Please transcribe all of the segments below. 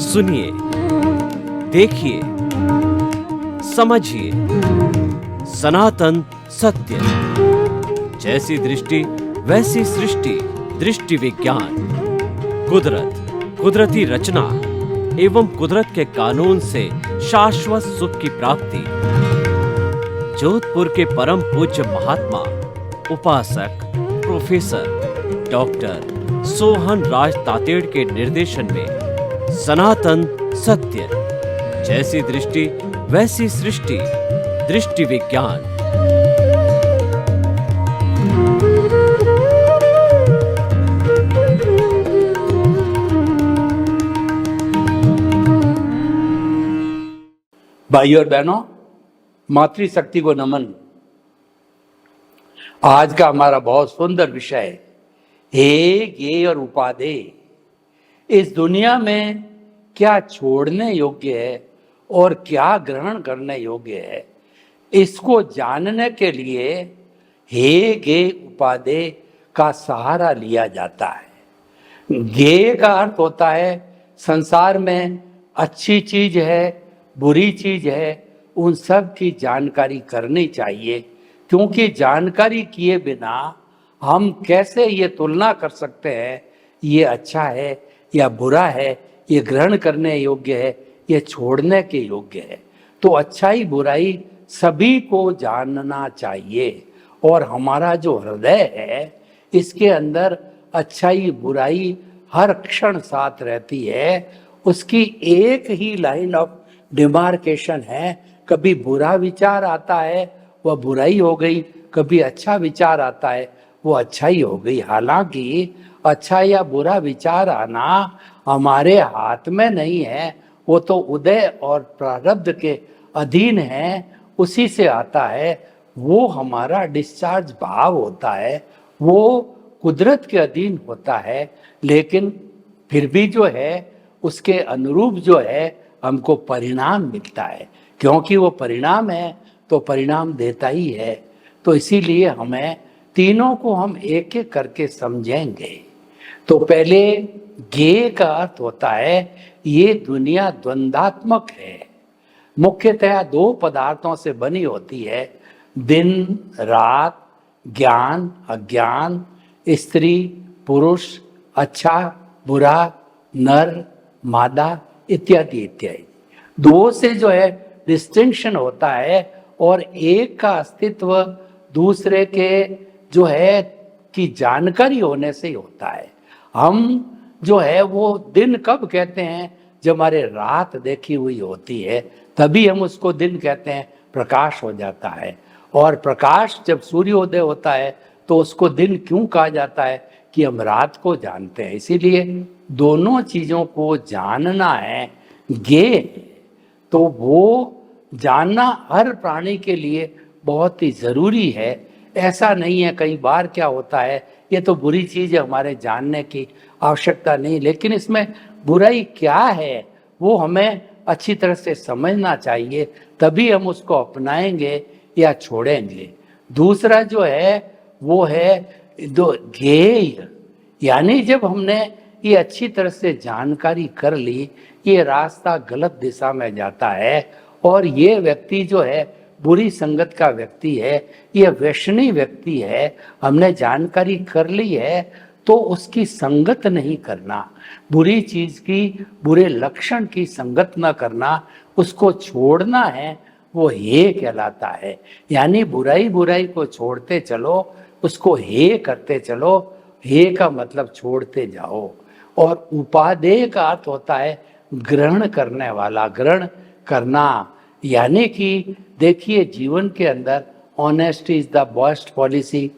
सुनिए, देखिए, समझिए सनातन सत्य। जैसी दृष्टि वैसी सृष्टि, दृष्टि विज्ञान। कुदरत, कुदरती रचना एवं कुदरत के कानून से शाश्वत सुख की प्राप्ति। जोधपुर के परम पूज्य महात्मा उपासक प्रोफेसर डॉक्टर सोहन राज तातेड़ के निर्देशन में सनातन सत्य। जैसी दृष्टि वैसी सृष्टि, दृष्टि विज्ञान। भाइयों और बहनों, मातृशक्ति को नमन। आज का हमारा बहुत सुंदर विषय है, हे गे और उपादेय। इस दुनिया में क्या छोड़ने योग्य है और क्या ग्रहण करने योग्य है, इसको जानने के लिए हे गे उपादेय का सहारा लिया जाता है। गे का अर्थ होता है संसार में अच्छी चीज है, बुरी चीज है, उन सब की जानकारी करनी चाहिए, क्योंकि जानकारी किए बिना हम कैसे ये तुलना कर सकते हैं ये अच्छा है या बुरा है, ये ग्रहण करने योग्य है, ये छोड़ने के योग्य है। तो अच्छाई बुराई सभी को जानना चाहिए। और हमारा जो हृदय है, इसके अंदर अच्छाई बुराई हर क्षण साथ रहती है। उसकी एक ही लाइन ऑफ डिमार्केशन है। कभी बुरा विचार आता है वह बुराई हो गई, कभी अच्छा विचार आता है वो अच्छाई हो गई। हालांकि अच्छा या बुरा विचार आना हमारे हाथ में नहीं है, वो तो उदय और प्रारब्ध के अधीन है, उसी से आता है। वो हमारा डिस्चार्ज भाव होता है, वो कुदरत के अधीन होता है। लेकिन फिर भी जो है उसके अनुरूप जो है हमको परिणाम मिलता है, क्योंकि वो परिणाम है तो परिणाम देता ही है। तो इसीलिए हमें तीनों को हम एक एक करके समझेंगे। तो पहले गे का अर्थ होता है ये दुनिया द्वंद्वात्मक है, मुख्यतः दो पदार्थों से बनी होती है, दिन रात, ज्ञान अज्ञान, स्त्री पुरुष, अच्छा बुरा, नर मादा इत्यादि इत्यादि। दो से जो है डिस्टिंक्शन होता है और एक का अस्तित्व दूसरे के जो है की जानकारी होने से ही होता है। हम जो है वो दिन कब कहते हैं, जब हमारे रात देखी हुई होती है तभी हम उसको दिन कहते हैं, प्रकाश हो जाता है। और प्रकाश जब सूर्योदय होता है तो उसको दिन क्यों कहा जाता है कि हम रात को जानते हैं। इसीलिए दोनों चीजों को जानना है गे। तो वो जानना हर प्राणी के लिए बहुत ही जरूरी है। ऐसा नहीं है, कई बार क्या होता है ये तो बुरी चीज है, हमारे जानने की आवश्यकता नहीं, लेकिन इसमें बुराई क्या है वो हमें अच्छी तरह से समझना चाहिए, तभी हम उसको अपनाएंगे या छोड़ेंगे। दूसरा जो है वो है दो गेय, यानी जब हमने ये अच्छी तरह से जानकारी कर ली ये रास्ता गलत दिशा में जाता है और ये व्यक्ति जो है बुरी संगत का व्यक्ति है, ये व्यसनी व्यक्ति है, हमने जानकारी कर ली है तो उसकी संगत नहीं करना, बुरी चीज की, बुरे लक्षण की संगत न करना, उसको छोड़ना है, वो हे कहलाता है। यानी बुराई बुराई को छोड़ते चलो, उसको हे करते चलो। हे का मतलब छोड़ते जाओ। और उपादेय का अर्थ होता है ग्रहण करने वाला, ग्रहण करना। यानी कि देखिए जीवन के अंदर honesty is the best policy.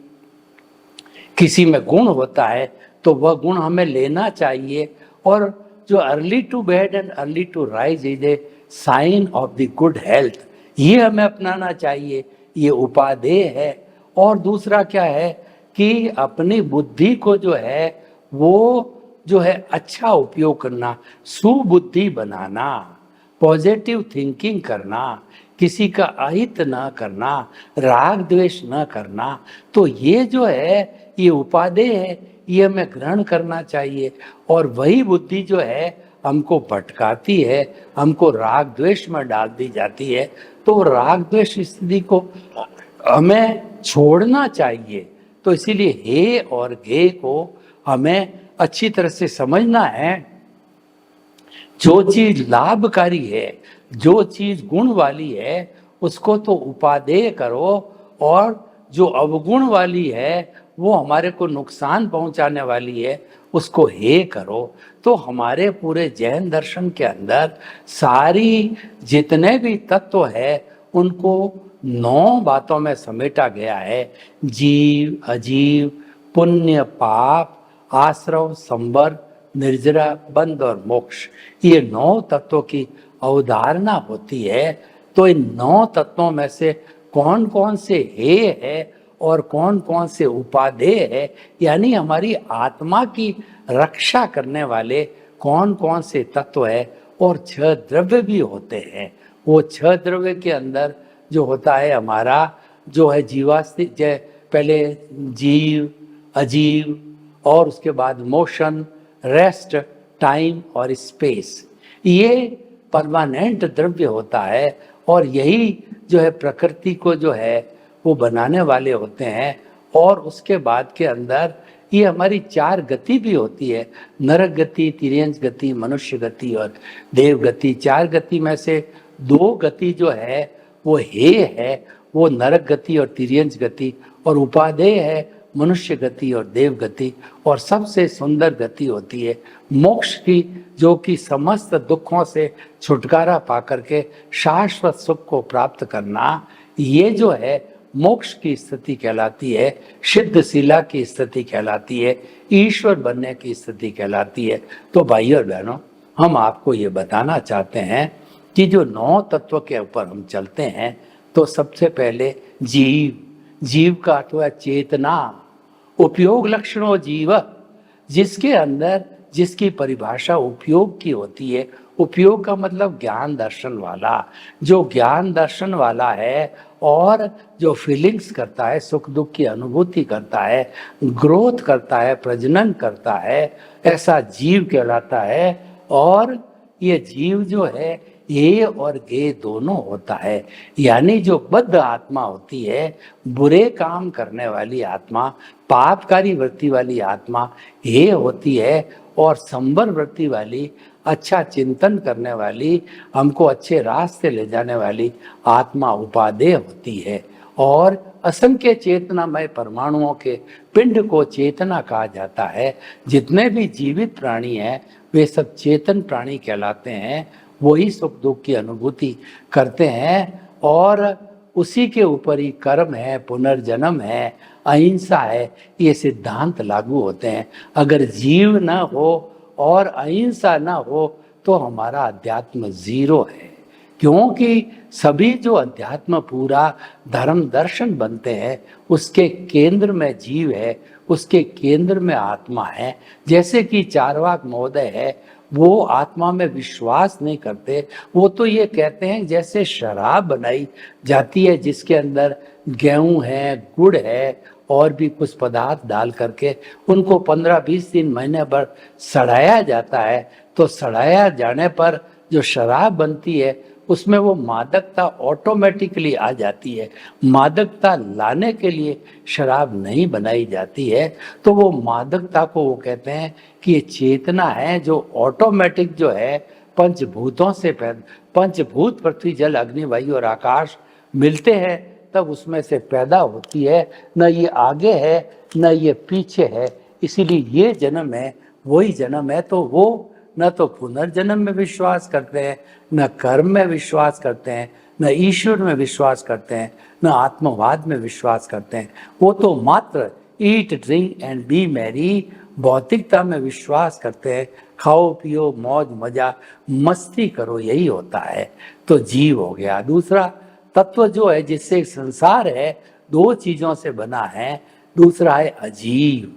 किसी में गुण होता है तो वह गुण हमें लेना चाहिए। और जो early to bed and early to rise is a sign of the good health, ये हमें अपनाना चाहिए, ये उपादेय है। और दूसरा क्या है कि अपनी बुद्धि को जो है वो जो है अच्छा उपयोग करना, सुबुद्धि बनाना, पॉजिटिव थिंकिंग करना, किसी का अहित न करना, राग द्वेष न करना। तो ये जो है ये उपादेय है, ये हमें ग्रहण करना चाहिए। और वही बुद्धि जो है हमको भटकाती है, हमको राग द्वेष में डाल दी जाती है, तो राग द्वेष स्थिति को हमें छोड़ना चाहिए। तो इसीलिए हे और गे को हमें अच्छी तरह से समझना है। जो चीज लाभकारी है, जो चीज गुण वाली है, उसको तो उपादेय करो, और जो अवगुण वाली है, वो हमारे को नुकसान पहुंचाने वाली है, उसको हे करो। तो हमारे पूरे जैन दर्शन के अंदर सारी जितने भी तत्व है उनको 9 बातों में समेटा गया है। जीव, अजीव, पुण्य, पाप, आश्रव, संबर, निर्जरा, बंध और मोक्ष, ये 9 तत्वों की अवधारणा होती है। तो इन 9 तत्वों में से कौन कौन से हे है और कौन कौन से उपादेय है, यानी हमारी आत्मा की रक्षा करने वाले कौन कौन से तत्व है, और 6 द्रव्य भी होते हैं। वो 6 द्रव्य के अंदर जो होता है हमारा जो है जीवास्तिक, पहले जीव, अजीव, और उसके बाद मोशन, रेस्ट, टाइम और स्पेस, ये परमानेंट द्रव्य होता है। और यही जो है प्रकृति को जो है वो बनाने वाले होते हैं। और उसके बाद के अंदर ये हमारी 4 गति भी होती है, नरक गति, तिर्यंच गति, मनुष्य गति और देव गति। 4 गति में से 2 गति जो है वो हे है, वो नरक गति और तिर्यंच गति, और उपादेय है मनुष्य गति और देव गति। और सबसे सुंदर गति होती है मोक्ष की, जो कि समस्त दुखों से छुटकारा पाकर के शाश्वत सुख को प्राप्त करना, ये जो है मोक्ष की स्थिति कहलाती है, सिद्ध शिला की स्थिति कहलाती है, ईश्वर बनने की स्थिति कहलाती है। तो भाइयों और बहनों, हम आपको ये बताना चाहते हैं कि जो 9 तत्व के ऊपर हम चलते हैं, तो सबसे पहले जीव, जीव का अर्थ है चेतना। उपयोग लक्षणों जीव, जिसके अंदर जिसकी परिभाषा उपयोग की होती है। उपयोग का मतलब ज्ञान दर्शन वाला, जो ज्ञान दर्शन वाला है और जो फीलिंग्स करता है, सुख दुख की अनुभूति करता है, ग्रोथ करता है, प्रजनन करता है, ऐसा जीव कहलाता है। और ये जीव जो है ये और गे दोनों होता है, यानी जो बद्ध आत्मा होती है, बुरे काम करने वाली आत्मा, पापकारी वृत्ति वाली आत्मा ये होती है, और संबर वृत्ति वाली, अच्छा चिंतन करने वाली, हमको अच्छे रास्ते ले जाने वाली आत्मा उपादेय होती है। और असंख्य चेतनामय परमाणुओं के पिंड को चेतना कहा जाता है। जितने भी जीवित प्राणी हैं वे सब चेतन प्राणी कहलाते हैं, वही सुख दुख की अनुभूति करते हैं। और उसी के ऊपर ही कर्म है, पुनर्जन्म है, अहिंसा है, ये सिद्धांत लागू होते हैं। अगर जीव न हो और अहिंसा न हो तो हमारा अध्यात्म जीरो है, क्योंकि सभी जो अध्यात्म पूरा धर्म दर्शन बनते हैं उसके केंद्र में जीव है, उसके केंद्र में आत्मा है। जैसे कि चारवाक महोदय है, वो आत्मा में विश्वास नहीं करते। वो तो ये कहते हैं जैसे शराब बनाई जाती है जिसके अंदर गेहूं है, गुड़ है और भी कुछ पदार्थ डाल करके उनको 15-20 दिन महीने भर सड़ाया जाता है, तो सड़ाया जाने पर जो शराब बनती है उसमें वो मादकता ऑटोमेटिकली आ जाती है। मादकता लाने के लिए शराब नहीं बनाई जाती है। तो वो मादकता को वो कहते हैं कि ये चेतना है जो ऑटोमेटिक जो है पंचभूतों से पंचभूत पृथ्वी जल अग्नि वायु और आकाश मिलते हैं तब उसमें से पैदा होती है। न ये आगे है न ये पीछे है, इसीलिए ये जन्म है वही जन्म है। तो वो न तो पुनर्जन्म में विश्वास करते हैं, न कर्म में विश्वास करते हैं, न ईश्वर में विश्वास करते हैं, न आत्मवाद में विश्वास करते हैं। वो तो मात्र eat drink and be merry, भौतिकता में विश्वास करते हैं। खाओ पियो मौज मजा मस्ती करो, यही होता है। तो जीव हो गया। दूसरा तत्व जो है जिससे संसार है 2 चीजों से बना है। दूसरा है अजीव।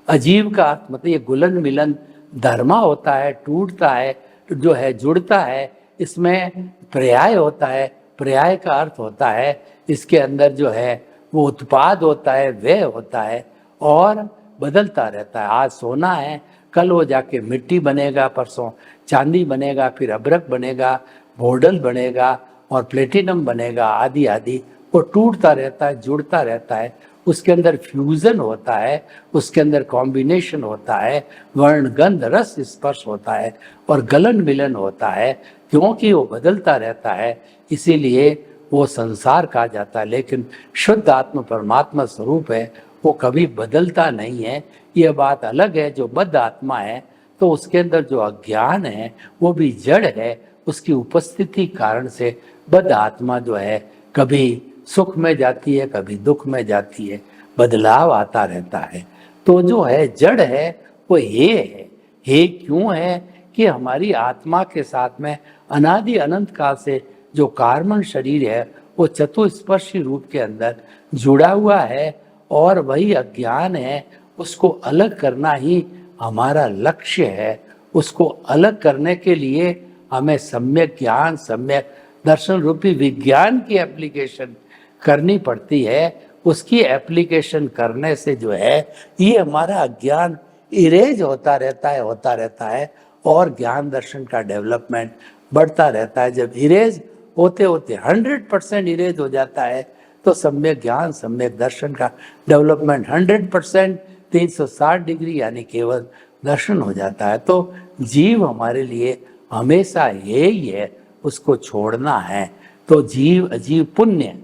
अजीव का अर्थ मतलब ये गुलन मिलन धर्मा होता है, टूटता है, जो है जुड़ता है, इसमें पर्याय होता है। पर्याय का अर्थ होता है इसके अंदर जो है वो उत्पाद होता है, व्यय होता है और बदलता रहता है। आज सोना है, कल वो जाके मिट्टी बनेगा, परसों चांदी बनेगा, फिर अभ्रक बनेगा, बोर्डल बनेगा और प्लेटिनम बनेगा, आदि आदि। वो टूटता रहता है, जुड़ता रहता है, उसके अंदर फ्यूजन होता है, उसके अंदर कॉम्बिनेशन होता है, वर्ण गंध रस स्पर्श होता है और गलन मिलन होता है, क्योंकि वो बदलता रहता है, इसीलिए वो संसार कहा जाता है। लेकिन शुद्ध आत्मा परमात्मा स्वरूप है, वो कभी बदलता नहीं है। ये बात अलग है, जो बद्ध आत्मा है तो उसके अंदर जो अज्ञान है वो भी जड़ है, उसकी उपस्थिति कारण से बद्ध आत्मा जो है कभी सुख में जाती है, कभी दुख में जाती है, बदलाव आता रहता है। तो जो है जड़ है वो हे है। हे क्यों है? कि हमारी आत्मा के साथ में अनादि अनंत काल से जो कार्बन शरीर है वो चतुस्पर्शी रूप के अंदर जुड़ा हुआ है और वही अज्ञान है, उसको अलग करना ही हमारा लक्ष्य है। उसको अलग करने के लिए हमें सम्यक ज्ञान, सम्यक दर्शन रूपी विज्ञान की एप्लीकेशन करनी पड़ती है। उसकी एप्लीकेशन करने से जो है ये हमारा अज्ञान इरेज होता रहता है और ज्ञान दर्शन का डेवलपमेंट बढ़ता रहता है। जब इरेज होते होते 100% इरेज हो जाता है तो सम्यक ज्ञान, सम्यक दर्शन का डेवलपमेंट 100% 360 डिग्री यानी केवल दर्शन हो जाता है। तो जीव हमारे लिए हमेशा यही है, उसको छोड़ना है। तो जीव अजीव पुण्य,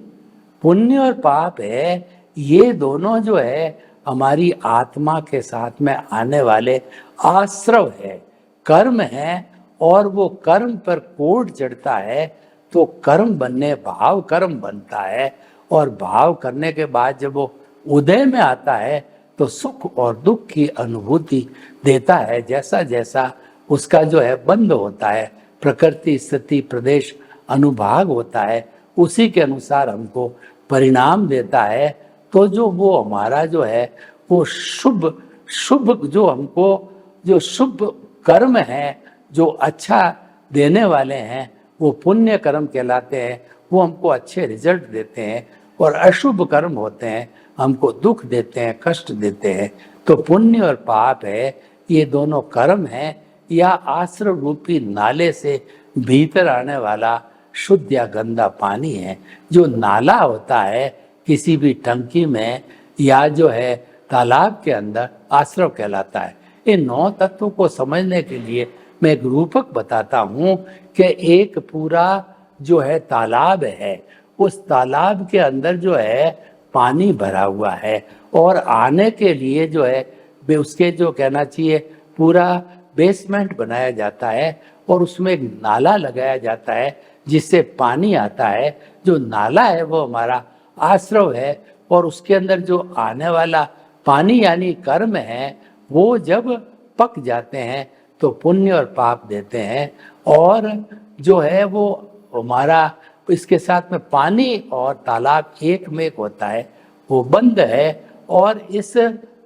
पुण्य और पाप है, ये दोनों जो है हमारी आत्मा के साथ में आने वाले आश्रव है, कर्म है। और वो कर्म पर कोड चढ़ता है तो कर्म बनने भाव कर्म बनता है, और भाव करने के बाद जब वो उदय में आता है तो सुख और दुख की अनुभूति देता है। जैसा जैसा उसका जो है बंध होता है, प्रकृति स्थिति प्रदेश अनुभाग होता है, उसी के अनुसार हमको परिणाम देता है। तो जो वो हमारा जो है वो शुभ शुभ जो हमको जो शुभ कर्म है, जो अच्छा देने वाले हैं, वो पुण्य कर्म कहलाते हैं, वो हमको अच्छे रिजल्ट देते हैं। और अशुभ कर्म होते हैं, हमको दुख देते हैं, कष्ट देते हैं। तो पुण्य और पाप है, ये दोनों कर्म हैं या आश्रव रूपी नाले से भीतर आने वाला शुद्ध या गंदा पानी है। जो नाला होता है किसी भी टंकी में या जो है तालाब के अंदर, आश्रव कहलाता है। इन 9 तत्वों को समझने के लिए मैं एक रूपक बताता हूँ कि एक पूरा जो है तालाब है, उस तालाब के अंदर जो है पानी भरा हुआ है और आने के लिए जो है उसके जो कहना चाहिए पूरा बेसमेंट बनाया जाता है और उसमें एक नाला लगाया जाता है जिससे पानी आता है। जो नाला है वो हमारा आश्रव है और उसके अंदर जो आने वाला पानी यानी कर्म है वो जब पक जाते हैं तो पुण्य और पाप देते हैं। और जो है वो हमारा इसके साथ में पानी और तालाब एक में एक होता है, वो बंद है। और इस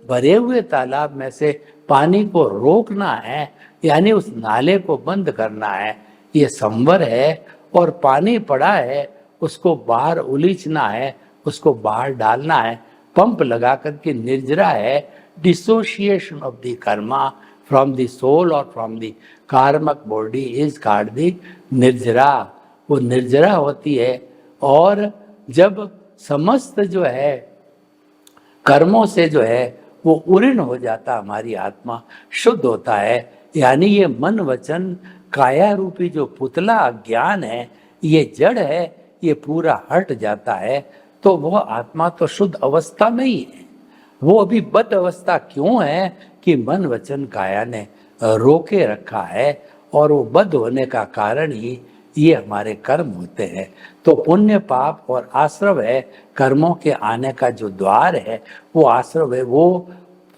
भरे हुए तालाब में से पानी को रोकना है, यानी उस नाले को बंद करना है, ये संवर है। और पानी पड़ा है उसको बाहर उलीचना है, उसको बाहर डालना है, पंप लगा करके। निर्जरा है dissociation of the karma from the soul और from the karmic body is called the nirjara. वो निर्जरा होती है। और जब समस्त जो है कर्मों से जो है वो उऋण हो जाता, हमारी आत्मा शुद्ध होता है, यानी ये मन वचन काया रूपी जो पुतला अज्ञान है, ये जड़ है, ये पूरा हट जाता है तो वह आत्मा तो शुद्ध अवस्था में ही है। वो अभी बद्ध अवस्था क्यों है कि मन वचन काया ने रोके रखा है, और वो बद्ध होने का कारण ही ये हमारे कर्म होते हैं। तो पुण्य पाप और आश्रव है, कर्मों के आने का जो द्वार है वो आश्रव है, वो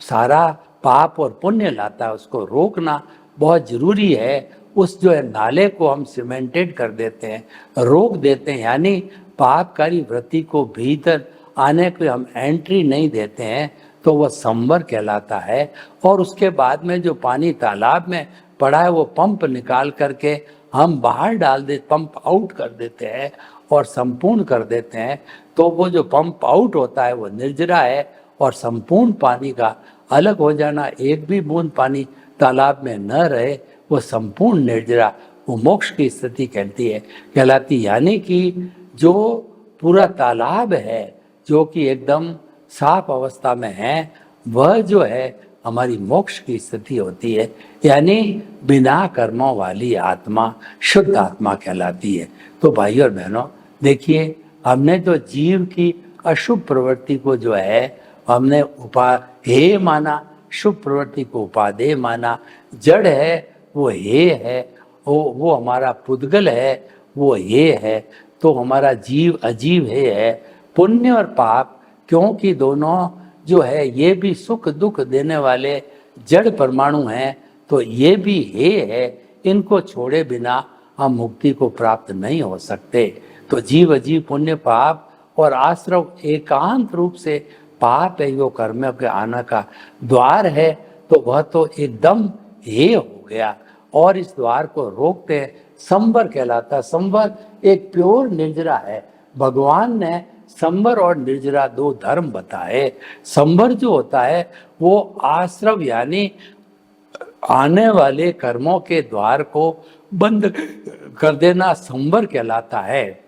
सारा पाप और पुण्य लाता है, उसको रोकना बहुत जरूरी है। उस जो है नाले को हम सीमेंटेड कर देते हैं, रोक देते हैं, यानी पापकारी वृत्ति को भीतर आने को हम एंट्री नहीं देते हैं, तो वह संवर कहलाता है। और उसके बाद में जो पानी तालाब में पड़ा है वो पंप निकाल करके हम बाहर डाल दे, पंप आउट कर देते हैं और संपूर्ण कर देते हैं। तो वो जो पंप आउट होता है वो निर्जरा है। और संपूर्ण पानी का अलग हो जाना, एक भी बूंद पानी तालाब में न रहे, वो संपूर्ण निर्जरा, वो मोक्ष की स्थिति कहलाती। यानी कि जो पूरा तालाब है, जो कि एकदम साफ अवस्था में है, वह जो है हमारी मोक्ष की स्थिति होती है। यानी बिना कर्मों वाली आत्मा शुद्ध आत्मा कहलाती है। तो भाई और बहनों, देखिए, हमने तो जीव की अशुभ प्रवृत्ति को जो है हमने उपादेय माना, शुभ प्रवृत्ति को उपादेय माना, जड़ है वो हे है, वो हमारा पुद्गल है वो हे है, तो हमारा जीव अजीव है पुण्य और पाप, क्योंकि दोनों जो है ये भी सुख दुख देने वाले जड़ परमाणु हैं, तो ये भी हे है, इनको छोड़े बिना हम मुक्ति को प्राप्त नहीं हो सकते। तो जीव अजीव पुण्य पाप और आश्रव एकांत रूप से पाप है, जो कर्म के आना का द्वार है, तो वह तो एकदम हे हो गया। और इस द्वार को रोकते हैं, संवर कहलाता। संवर एक प्योर निर्जरा है। भगवान ने संवर और निर्जरा दो धर्म बताए। संवर जो होता है वो आश्रव यानी आने वाले कर्मों के द्वार को बंद कर देना संवर कहलाता है।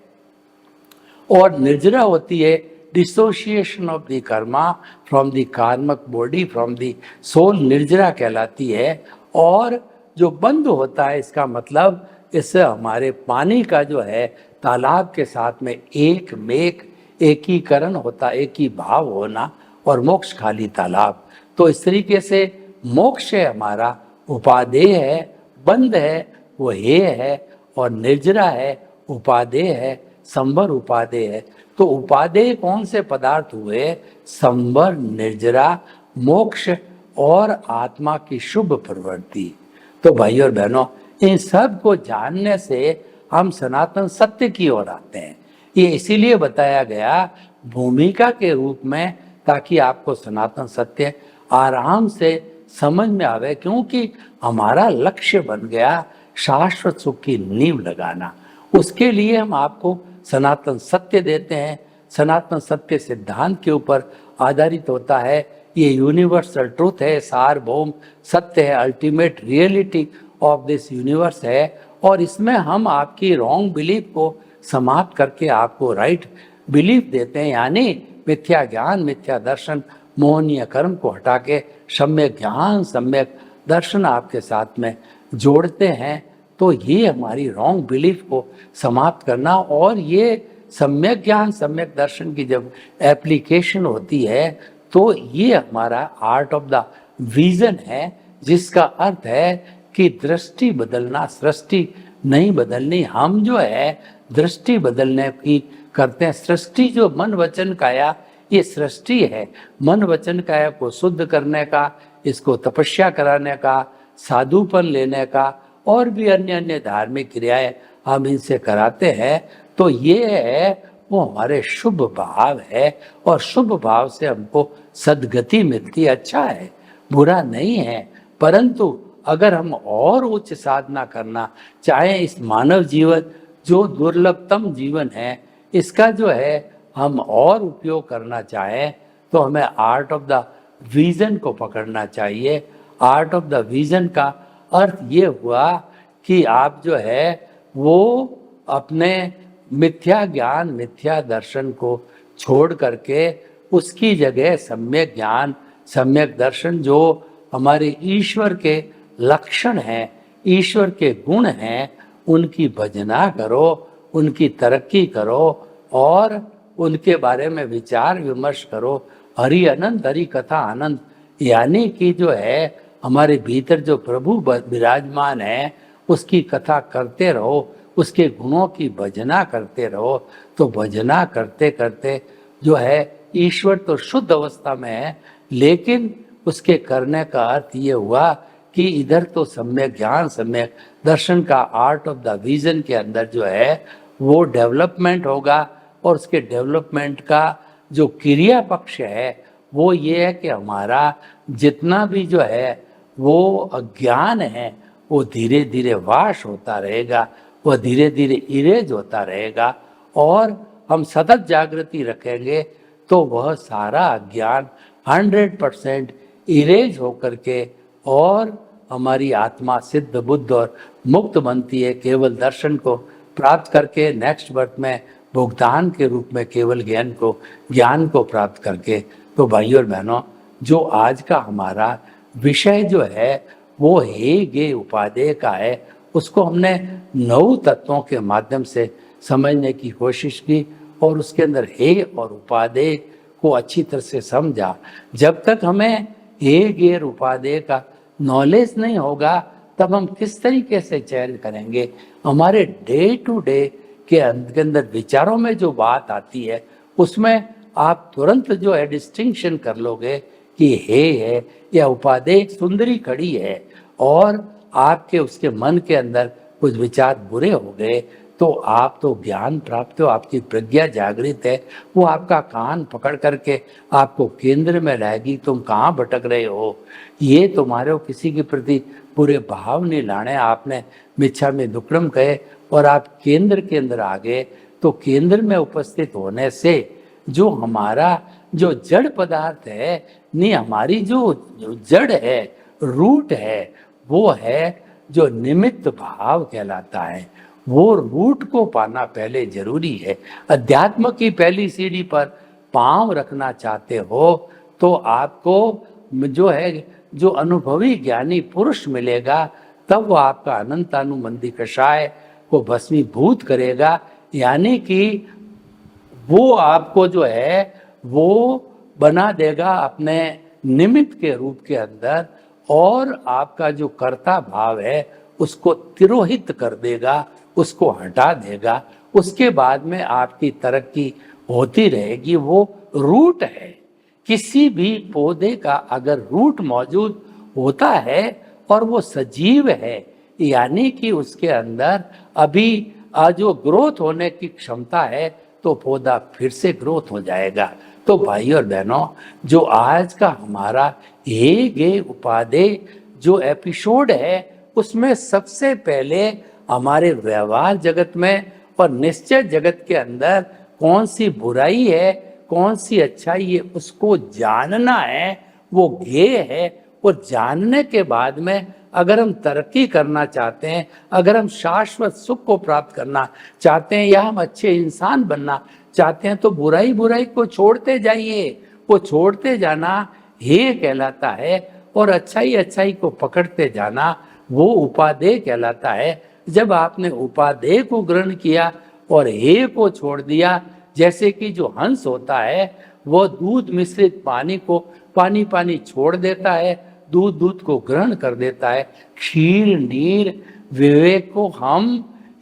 और निर्जरा होती है dissociation of the karma from the karmic body, from the soul, निर्जरा कहलाती है। और जो बंद होता है, इसका मतलब इससे हमारे पानी का जो है तालाब के साथ में एक मेक एकीकरण होता, एक ही भाव होना, और मोक्ष खाली तालाब। तो इस तरीके से मोक्ष है हमारा, उपादेय है, बंद है वो हे है, और निर्जरा है, उपादेय है, संवर उपादेय है। तो उपादेय कौन से पदार्थ हुए? संवर, निर्जरा, मोक्ष और आत्मा की शुभ प्रवृत्ति। तो भाई और बहनों, इन सब को जानने से हम सनातन सत्य की ओर आते हैं। ये इसीलिए बताया गया भूमिका के रूप में, ताकि आपको सनातन सत्य आराम से समझ में आवे, क्योंकि हमारा लक्ष्य बन गया शाश्वत सुख की नींव लगाना। उसके लिए हम आपको सनातन सत्य देते हैं। सनातन सत्य सिद्धांत के ऊपर आधारित होता है। ये यूनिवर्सल ट्रूथ है, सार्वभौम सत्य है, ultimate reality of this universe है। और इसमें हम आपकी रॉन्ग बिलीफ को समाप्त करके आपको राइट बिलीफ देते हैं, यानी मिथ्या ज्ञान, मिथ्या दर्शन, मोहनीय कर्म को हटा के सम्यक ज्ञान, सम्यक दर्शन आपके साथ में जोड़ते हैं। तो ये हमारी रॉन्ग बिलीफ को समाप्त करना, और ये सम्यक ज्ञान, सम्यक दर्शन की जब एप्लीकेशन होती है, तो ये हमारा आर्ट ऑफ द विजन है, जिसका अर्थ है कि दृष्टि बदलना, सृष्टि नहीं बदलनी। हम जो है दृष्टि बदलने की करते हैं। सृष्टि जो मन वचन काया, ये सृष्टि है। मन वचन काया को शुद्ध करने का, इसको तपस्या कराने का, साधुपन लेने का, और भी अन्य अन्य धार्मिक क्रियाएं हम इनसे कराते हैं। तो ये है वो हमारे शुभ भाव है, और शुभ भाव से हमको सद्गति मिलती है। अच्छा है, बुरा नहीं है, परंतु अगर हम और उच्च साधना करना चाहें, इस मानव जीवन जो दुर्लभतम जीवन है, इसका जो है हम और उपयोग करना चाहें, तो हमें आर्ट ऑफ द विजन को पकड़ना चाहिए। आर्ट ऑफ द विजन का अर्थ ये हुआ कि आप जो है वो अपने मिथ्या ज्ञान, मिथ्या दर्शन को छोड़ करके उसकी जगह सम्यक ज्ञान, सम्यक दर्शन, जो हमारे ईश्वर के लक्षण हैं, ईश्वर के गुण हैं, उनकी भजना करो, उनकी तरक्की करो, और उनके बारे में विचार विमर्श करो। हरि अनंत, हरि कथा आनंद, यानी कि जो है हमारे भीतर जो प्रभु विराजमान है, उसकी कथा करते रहो, उसके गुणों की भजना करते रहो। तो भजना करते करते जो है ईश्वर तो शुद्ध अवस्था में है, लेकिन उसके करने का अर्थ ये हुआ कि इधर तो सम्यक ज्ञान, सम्यक दर्शन का आर्ट ऑफ द विजन के अंदर जो है वो डेवलपमेंट होगा। और उसके डेवलपमेंट का जो क्रिया पक्ष है वो ये है कि हमारा जितना भी जो है वो अज्ञान है, वो धीरे धीरे वाश होता रहेगा, वह धीरे धीरे इरेज होता रहेगा। और हम सतत जागृति रखेंगे तो वह सारा अज्ञान 100% इरेज होकर के और हमारी आत्मा सिद्ध बुद्ध और मुक्त बनती है केवल दर्शन को प्राप्त करके, नेक्स्ट बर्थ में भुगतान के रूप में केवल ज्ञान को प्राप्त करके। तो भाइयों और बहनों, जो आज का हमारा विषय जो है वो हे गे उपादेय का है, उसको हमने 9 तत्वों के माध्यम से समझने की कोशिश की और उसके अंदर हे और उपादेय को अच्छी तरह से समझा। जब तक हमें हे गे और उपादेय का नॉलेज नहीं होगा तब हम किस तरीके से चयन करेंगे। हमारे डे टू डे के अंदर विचारों में जो बात आती है उसमें आप तुरंत जो है डिस्टिंक्शन कर लोगे कि हे है या उपादेय सुंदरी खड़ी है और आपके उसके मन के अंदर कुछ विचार बुरे हो गए तो आप तो ज्ञान प्राप्त हो, आपकी प्रज्ञा जागृत है, वो आपका कान पकड़ करके आपको केंद्र में लाएगी। तुम कहाँ भटक रहे हो, ये तुम्हारे किसी के प्रति बुरे भाव नहीं लाने, आपने मिच्छा में दुक्कड़म कहे और आप केंद्र के अंदर आ गए। तो केंद्र में उपस्थित होने से जो हमारा जो जड़ पदार्थ है, नहीं हमारी जो जड़ है, रूट है, वो है जो निमित्त भाव कहलाता है। वो रूट को पाना पहले जरूरी है। अध्यात्म की पहली सीढ़ी पर पांव रखना चाहते हो तो आपको जो है जो अनुभवी ज्ञानी पुरुष मिलेगा, तब वो आपका अनंतानुबंधी कषाय को भस्मीभूत करेगा। यानी कि वो आपको जो है वो बना देगा अपने निमित्त के रूप के अंदर और आपका जो कर्ता भाव है उसको तिरोहित कर देगा, उसको हटा देगा। उसके बाद में आपकी तरक्की होती रहेगी। वो रूट है। किसी भी पौधे का अगर रूट मौजूद होता है और वो सजीव है, यानी कि उसके अंदर अभी जो ग्रोथ होने की क्षमता है, तो पौधा फिर से ग्रोथ हो जाएगा। तो भाई और बहनों, जो आज का हमारा हे गे उपादेय जो एपिसोड है उसमें सबसे पहले हमारे व्यवहार जगत में और निश्चय जगत के अंदर कौन सी बुराई है, कौन सी अच्छाई है, उसको जानना है। वो गे है। और जानने के बाद में अगर हम तरक्की करना चाहते हैं, अगर हम शाश्वत सुख को प्राप्त करना चाहते हैं या हम अच्छे इंसान बनना चाहते हैं, तो बुराई को छोड़ते जाइए। वो छोड़ते जाना हे कहलाता है और अच्छाई को पकड़ते जाना वो उपादेय कहलाता है। जब आपने उपादेय को ग्रहण किया और हे को छोड़ दिया, जैसे कि जो हंस होता है वो दूध मिश्रित पानी को पानी छोड़ देता है, दूध को ग्रहण कर देता है। क्षीर नीर विवेक को हम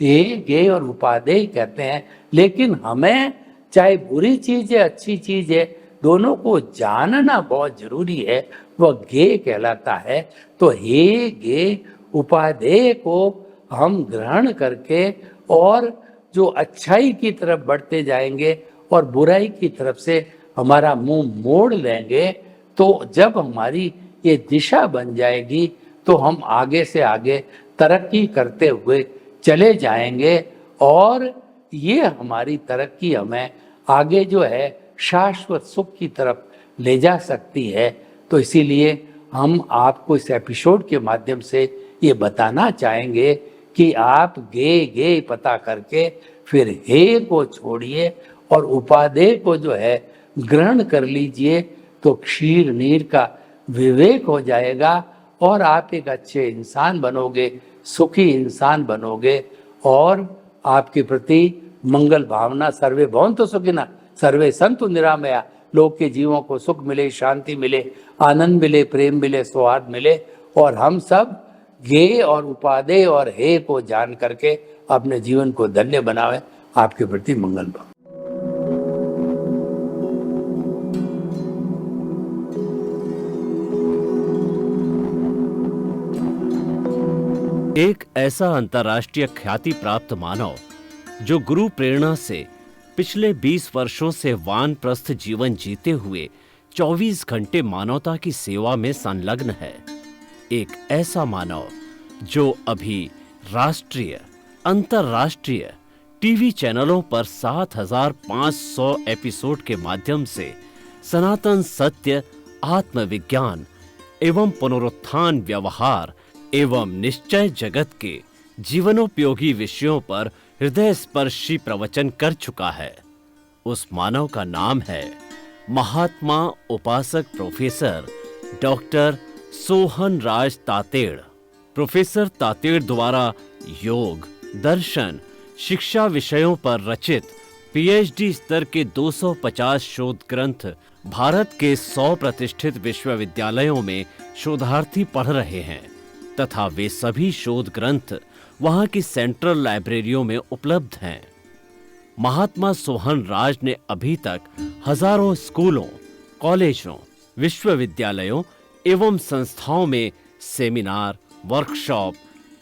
हे गे और उपादेय कहते हैं। लेकिन हमें चाहे बुरी चीज है अच्छी चीज है, दोनों को जानना बहुत जरूरी है। वह गे कहलाता है। तो हे गे उपादेय को हम ग्रहण करके और जो अच्छाई की तरफ बढ़ते जाएंगे और बुराई की तरफ से हमारा मुंह मोड़ लेंगे, तो जब हमारी ये दिशा बन जाएगी तो हम आगे से आगे तरक्की करते हुए चले जाएंगे और ये हमारी तरक्की हमें आगे जो है शाश्वत सुख की तरफ ले जा सकती है। तो इसीलिए हम आपको इस एपिसोड के माध्यम से ये बताना चाहेंगे कि आप गे पता करके फिर हे को छोड़िए और उपादेय को जो है ग्रहण कर लीजिए, तो क्षीर नीर का विवेक हो जाएगा और आप एक अच्छे इंसान बनोगे, सुखी इंसान बनोगे और आपके प्रति मंगल भावना सर्वे भवन्तु सुखिनः सर्वे सन्तु निरामया, लोग के जीवों को सुख मिले, शांति मिले, आनंद मिले, प्रेम मिले, सौहार्द मिले और हम सब गे और उपादेय और हे को जान करके अपने जीवन को धन्य बनावे। आपके प्रति मंगल भाव। एक ऐसा अंतर्राष्ट्रीय ख्याति प्राप्त मानव जो गुरु प्रेरणा से पिछले 20 वर्षों से वानप्रस्थ जीवन जीते हुए 24 घंटे मानवता की सेवा में संलग्न है। एक ऐसा मानव जो अभी राष्ट्रीय, अंतर्राष्ट्रीय टीवी चैनलों पर 7,500 एपिसोड के माध्यम से सनातन सत्य, आत्मविज्ञान एवं पुनरुत्थान व्यवहार एवं निश्चय जगत के जीवनोपयोगी विषयों पर हृदय स्पर्शी प्रवचन कर चुका है। उस मानव का नाम है महात्मा उपासक प्रोफेसर डॉक्टर सोहन राज तातेड़। प्रोफेसर तातेड़ द्वारा योग, दर्शन, शिक्षा विषयों पर रचित पीएचडी स्तर के 250 शोध ग्रंथ भारत के 100 प्रतिष्ठित विश्वविद्यालयों में शोधार्थी पढ़ रहे हैं तथा वे सभी शोध ग्रंथ वहां की सेंट्रल लाइब्रेरियों में उपलब्ध हैं। महात्मा सोहन राज ने अभी तक हजारों स्कूलों, कॉलेजों, विश्वविद्यालयों एवं संस्थाओं में सेमिनार, वर्कशॉप,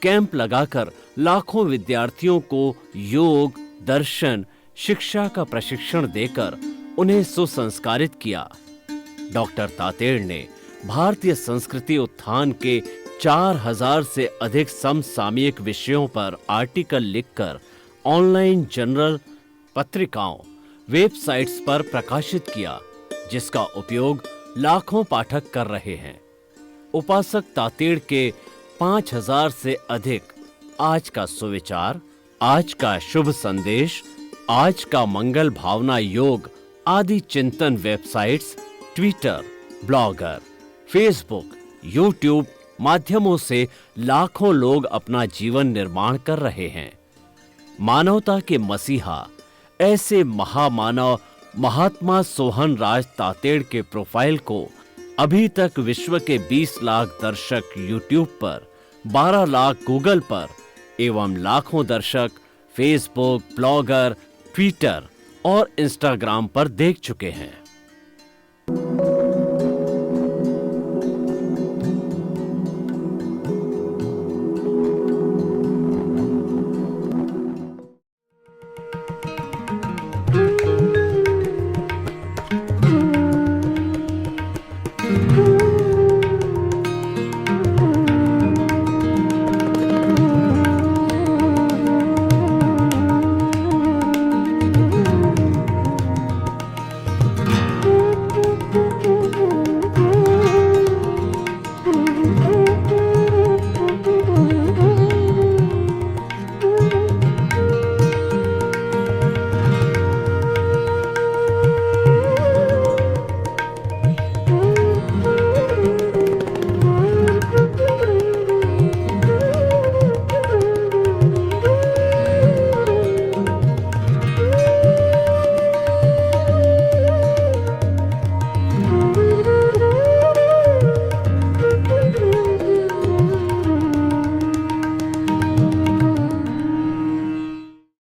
कैंप लगाकर लाखों विद्यार्थियों को योग, दर्शन, शिक्षा का प्रशिक्षण देकर उन्हें सुसंस्कारित किया। डॉक्टर तातेड़ ने भारतीय संस्कृति उत्थान के 4000 से अधिक समसामयिक विषयों पर आर्टिकल लिखकर ऑनलाइन जर्नल, पत्रिकाओं, वेबसाइट्स पर प्रकाशित किया, जिसका उपयोग लाखों पाठक कर रहे हैं। उपासक तातेड़ के 5000 से अधिक आज का सुविचार, आज का शुभ संदेश, आज का मंगल भावना योग आदि चिंतन websites, Twitter, blogger, Facebook, YouTube माध्यमों से लाखों लोग अपना जीवन निर्माण कर रहे हैं। मानवता के मसीहा ऐसे महामानव महात्मा सोहन राज तातेड़ के प्रोफाइल को अभी तक विश्व के 20 लाख दर्शक यूट्यूब पर, 12 लाख गूगल पर एवं लाखों दर्शक फेसबुक, ब्लॉगर, ट्विटर और इंस्टाग्राम पर देख चुके हैं।